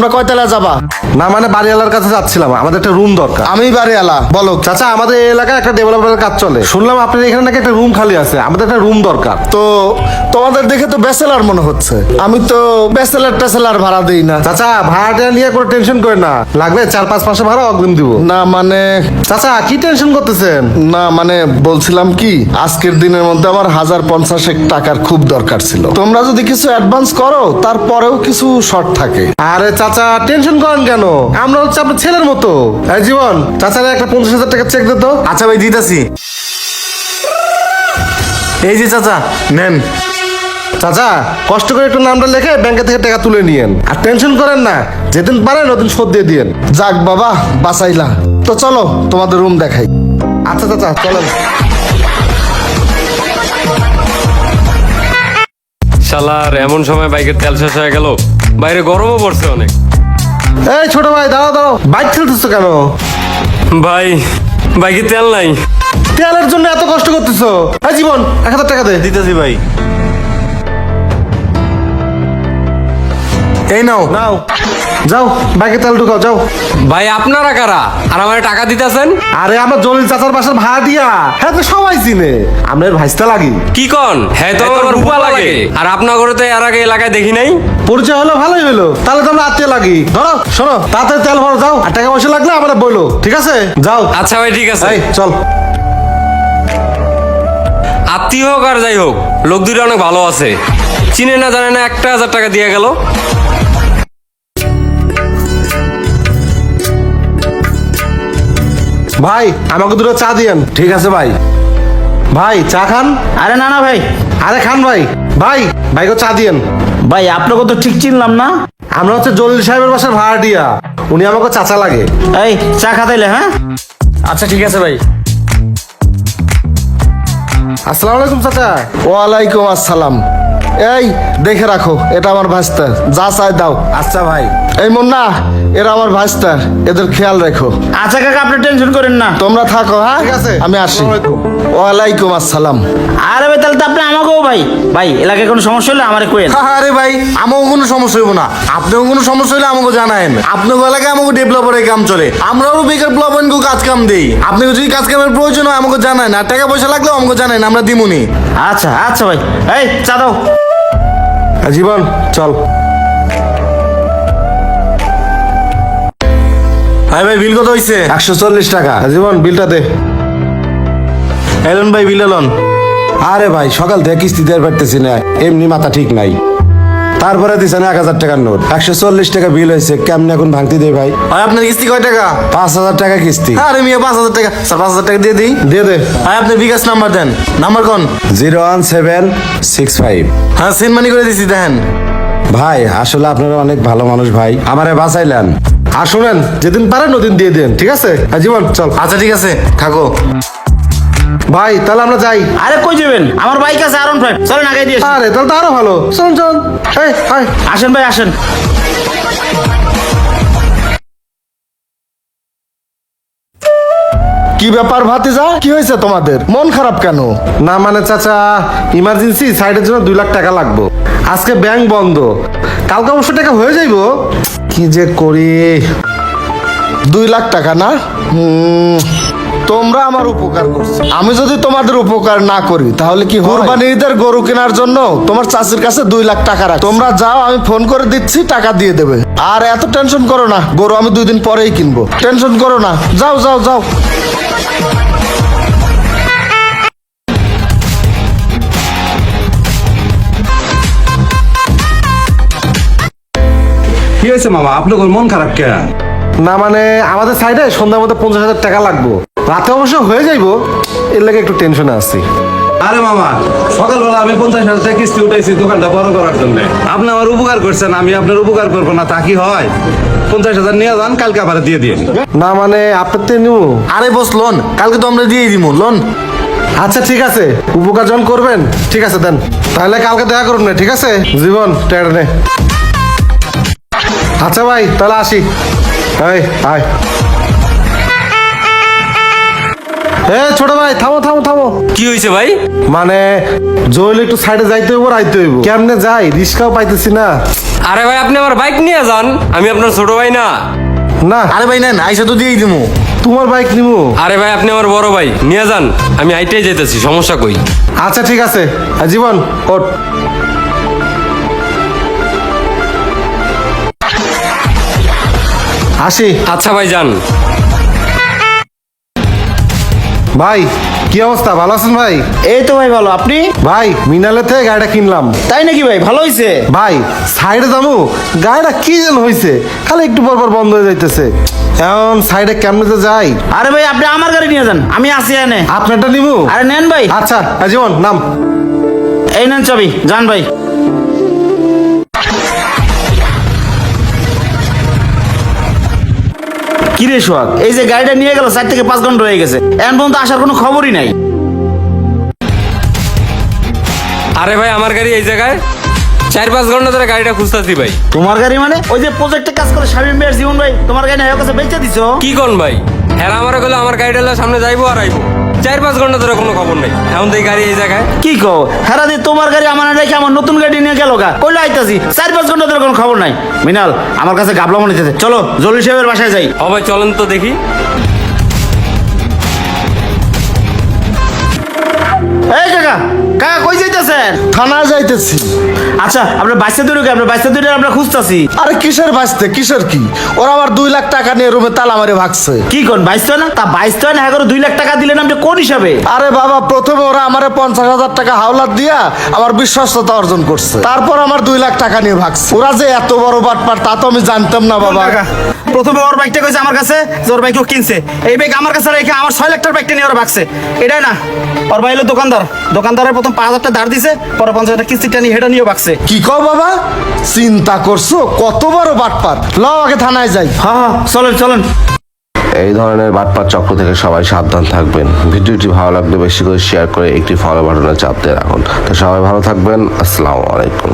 তোমরা কয়তলা যাবা? না মানে বাড়িওয়ালার কাছে যাচ্ছিলাম, আমাদের একটা রুম দরকার। আমি বাড়িওয়ালা, বলো। চাচা আমাদের এই এলাকায় একটা ডেভেলপমেন্টের কাজ চলে, শুনলাম আপনার এখানে নাকি একটা রুম খালি আছে, আমাদের একটা রুম দরকার। তো তোমাদের দেখে তো ব্যাচেলার মনে হচ্ছে। আমি তো ব্যাচেলার ট্যাচেলার ভাড়া দিই না। চাচা ভাড়াটা নিয়ে কোনো টেনশন করেন না, লাগবে 4-5 মাসে ভাড়া অগ্রিম দিব। না মানে চাচা কি টেনশন করতেছেন? না মানে বলছিলাম কি, আজকের দিনের মধ্যে আমার 1050 টাকার খুব দরকার ছিল। তোমরা যদি কিছু অ্যাডভান্স করো তারপরেও কিছু শর্ট থাকে। আরে চাচা টেনশন করেন কেন, আমরা হচ্ছে আপনার ছেলের মতো। এই জীবন, চাচারে একটা 50,000 টাকা চেক দে তো। আচ্ছা ভাই দিতেছি। এই যে চাচা নেন। চাচা কষ্ট করে একটু নামটা লিখে ব্যাংকে থেকে টাকা তুলে নিয়েন, আর টেনশন করেন না, যেদিন পারেন ওদিন শোধ দিয়ে দিয়েন। যাক বাবা, বাঁচাইলা। তো চলো তোমাদের রুম দেখাই। আচ্ছা চাচা চলেন। শালার এমন সময় বাইকের তেল শেষ হয়ে গেল, বাইরে গরমও পড়ছে অনেক। এই ছোট ভাই দাঁড়াও দাঁড়াও, বাইক খেলতেছো কেন? ভাই বাইকে তেল নাই। তেলের জন্য এত কষ্ট করতেছো? এই জীবন 1000 টাকা দে। দিতেছি ভাই। এই নাও। নাও যাও, বাইকে তেল ঢুকাও যাও। ভাই আপনারা কারা আর আমার টাকা দিতেছেন? আরে আমার জলিল চাচার বাসার ভাড়া দিয়া, হ্যাঁ তো সবাই চিনে, আমরা এর ভাইস্তা লাগি। কি কন? হ্যাঁ তো আমার রূপা লাগে। আর আপনার ঘরে তো এর আগে এলাকায় দেখি নাই। পরিচয় হলো ভালোই হলো, তাহলে তো আমরা আত্মীয় লাগি। ধরো শোনো, তাড়াতাড়ি তেল ভরো যাও, আর টাকা পয়সা লাগলে আমরা বলো, ঠিক আছে? যাও। আচ্ছা ভাই ঠিক আছে। এই চল। আত্মীয় হোক আর যাই হোক, লোক দুটো অনেক ভালো আছে, চিনে না জানে না 1000 টাকা দিয়ে গেল। ভাই আমাকে দুটো চা দিয়েন। ঠিক আছে ভাই। ভাই চা খান। আরে না না ভাই, আরে খান ভাই। ভাই ভাইকে চা দিয়েন। ভাই আপনাকে তো ঠিক চিনলাম না। আমরা হচ্ছে জলিল সাহেবের বাসার ভাড়া দিয়া, উনি আমাকে চাচা লাগে। এই চা খাতাইলে? হ্যাঁ আচ্ছা ঠিক আছে ভাই। আসসালামু আলাইকুম চাচা। ওয়ালাইকুম আসসালাম। এই দেখে রাখো, এটা আমার ভাইস্তা, যা চাই দাও। আচ্ছা ভাই। এই মুন্না, এরা আমার ভাইস্তা, এদের খেয়াল রেখো। আচ্ছা কাকা আপনি টেনশন করেন না। তোমরা থাকো, হ্যাঁ ঠিক আছে, আমি আসি। আসসালামু আলাইকুম। ওয়ালাইকুম আসসালাম। আরে ভাই তাহলে তো আপনি আমাকেও ভাই ভাই এলাকায় কোনো সমস্যা হলে আমারে কোয়েন। আরে ভাই আমাকে কোনো সমস্যা হইব না, আপনার কোনো সমস্যা হলে আমাকে জানায়েন। আপনার এলাকায় আমাকে ডেভেলপারের কাম চলে, আমরাও বেকার প্লবনকে কাজ কাম দেই। আপনাকে যদি কাজ কামের প্রয়োজন হয় আমাকে জানান, আর টাকা পয়সা লাগলেও আমাকে জানান, আমরা দিমুনি। আচ্ছা আচ্ছা ভাই, এই চা দাও। জীবন চল। ভাই ভাই বিল কত হয়েছে? 140 টাকা। জীবন বিলটা দে। এলন ভাই বিল এলন। আরে ভাই সকাল থেকে কিস্তি দেওয়ার পারতেছি না, এমনি মাথা ঠিক নাই। তারপরে দিছেন 1000 টাকার নোট, 140 টাকা বিল হয়েছে, কেমন এখন ভাঙতি দেয় ভাই? ভাই আপনার কিস্তি কয় টাকা? 5000 টাকা কিস্তি। আরে মিয়া 5000 টাকা, স্যার 5000 টাকা দিয়ে দিই। দিয়ে দে। ভাই আপনি বিকাশ নাম্বার দেন, নাম্বার কোন? 01765। হ্যাঁ সেন্ড মানি করে দিছি দেখেন। ভাই আসলে আপনারা অনেক ভালো মানুষ ভাই, আমারে বাঁচাইলেন। আর শুনেন, যেদিন পারেন ওদিন দিয়ে দেন, ঠিক আছে? জীবন চল। আচ্ছা ঠিক আছে থাকো। ভাই তাহলে আমরা যাই। আরে কই যাবেন? আমার বাইক আছে R15, চলেন আগে দিয়ে আসি। আরে তাহলে তো আরো ভালো, চল চল। এই হাই। আসেন ভাই আসেন। কি ব্যাপার ভাতিজা, কি হয়েছে তোমাদের? মন খারাপ কেন? না মানে চাচা, ইমার্জেন্সি সাইডের জন্য 2 লাখ টাকা লাগবে। আজকে ব্যাংক বন্ধ, কালকে অবশ্য টাকা হয়ে যাইব। কি যে করি। 2 লাখ টাকা না? তোমরা আমার উপকার করছো, আমি যদি তোমাদের উপকার না করি তাহলে কি? কুরবানির ঈদের গরু কেনার জন্য তোমার চাচির কাছে 2 লাখ টাকা রাখ। তোমরা যাও, আমি ফোন করে দিচ্ছি, টাকা দিয়ে দেবে। আর এত টেনশন করো না, গরু আমি 2 দিন পরেই কিনবো, টেনশন করো না। যাও যাও যাও। কি হয়েছে মামা, আপনার মন খারাপ কে? না মানে আমাদের সাইডে সন্ধ্যার মধ্যে 50,000 টাকা লাগবে, রাতে অবশ্য হয়ে যাইব, এর লাগে একটু টেনশনে আছি। আরে মামা, সকালবেলা আমি 50,000 টাকা কিস্তি উঠাইছি দোকানটা বড় করার জন্য। আপনি আমার উপকার করছেন, আমি আপনার উপকার করবো না তা কি হয়? 50,000 নিয়ে যান, কালকে আবার দিয়ে দিয়ে। না মানে আপনার তো নিউ। আরে বস লোন, কালকে তো আমরা দিয়ে দিব লোন। আচ্ছা ঠিক আছে, উপকার যখন করবেন, ঠিক আছে দেন। তাহলে কালকে দেখা করুন না, ঠিক আছে? জীবন টের নে। আচ্ছা ভাই তাহলে আসি। এই আয়। ছোট ভাই থামো থামো থামো। কি হয়েছে ভাই? মানে জইল একটু সাইডে যাইতে হইব, রাইতে হইব। কেমনে যাই, রিস্কাও পাইতেছি না। আরে ভাই আপনি আমার বাইক নিয়ে যান, আমি আপনার ছোট ভাই না। না আরে ভাই নেন, আইসা তো দিয়েই দিমু। তোমার বাইক নিমু? আরে ভাই আপনি আমার বড় ভাই, নিয়ে যান, আমি হাইটেই যেতেছি, সমস্যা কই? আচ্ছা ঠিক আছে। জীবন ওঠ। আসি। আচ্ছা ভাই যান। ভাই কি অবস্থা, ভালো আছেন ভাই? এই তো ভাই ভালো, আপনি? ভাই মিনালে থেকে গাড়িটা কিনলাম। তাই নাকি ভাই, ভালো হয়েছে? ভাই সাইডে যাবো, গাড়িটা কি যেন হয়েছে, খালি একটু পর পর বন্ধ হয়ে যাইতেছে। এখন সাইডে কেমনে যে যাই? আরে ভাই আপনি আমার গাড়ি নিয়ে যান, আমি আসি এনে। আপনারটা নিবো? আরে নেন ভাই। আচ্ছা জীবন নাম। এই নেন চাবি, যান ভাই। কিরে সোহাগ, এই যে গাড়িটা নিয়ে গেল 4 থেকে 5 ঘন্টা হয়ে গেছে, এখন পর্যন্ত আসার কোনো খবরই নাই। আরে ভাই আমার গাড়ি এই জায়গায়, 4-5 ঘন্টা ধরে গাড়িটা খুঁজতেছি ভাই। তোমার গাড়ি মানে? ওই যে প্রজেক্টে কাজ করে শামীম ভাই আর জীবন ভাই, তোমার গাড়ি না হয়ে কাছে বেচে দিছো? কি কোন ভাই, হ্যাঁ আমার গেলে আমার গাড়িটা সামনে যাইবো আর আইবো, 4-5 ঘন্টা ধরে কোনো খবর নেই। এখন তো এই গাড়ি এই জায়গায়। কি কো, হেরা দি তোমার গাড়ি আমার না রেখে আমার নতুন গাড়ি নিয়ে গেল গা, কইলো আইতাছি, 4-5 ঘন্টা ধরে কোনো খবর নাই। মিনাল আমার কাছে গাবলা মনে হইতেছে, চলো জলিল সাহেবের বাসায় যাই। ও ভাই চলেন তো দেখি। এই কাকা, কাকা কই যাইতেছেন? থানায় যাইতেছি। আচ্ছা আপনার বাইসে দূরে, আপনার বাইসে দূরে আমরা খুঁজতাছি। আরে কিসের বাঁচতে, কিসের কি? ওরা আমার 2 লাখ টাকা নিয়ে রুমে তালা মারে ভাগছে। কি কোন বাইসতে না? তা বাইসতে না, হ্যাঁ 2 লাখ টাকা দিলেন আপনি কোন হিসাবে? আরে বাবা, প্রথমে ওরা আমারে 50,000 টাকা হাওলাত দিয়া আমার বিশ্বস্ততা অর্জন করছে, তারপর আমার 2 লাখ টাকা নিয়ে ভাগছে। ওরা যে এত বড় বাটপার তা তো আমি জানতাম না বাবা। কাকা, প্রথমে ওর বাইকটা কইছে আমার কাছে, যে ওর বাইক ও কিনছে, এই বাইক আমার কাছে রেখে আমার 6 লাখ টাকার বাইকটা নিয়ে ওরা ভাগছে। এটাই না? ওর ভাই হলো দোকানদার, দোকানদারের প্রথম 5,000 টাকা ধার দিছে, পরে 50,000 টাকা কিস্তিটা নিয়ে হেটা নিয়ে ভাগছে। কি কও বাবা, চিন্তা করছো কত বড় বাটপার? লও আগে থানায় যাই। হ্যাঁ হ্যাঁ চলেন চলেন। এই ধরনের বাটপার চক্র থেকে সবাই সাবধান থাকবেন। ভিডিওটি ভালো লাগলে বেশি করে শেয়ার করে একটি ফলো বাটনে চাপ দিয়ে রাখুন। তো সবাই ভালো থাকবেন, আসসালামু আলাইকুম।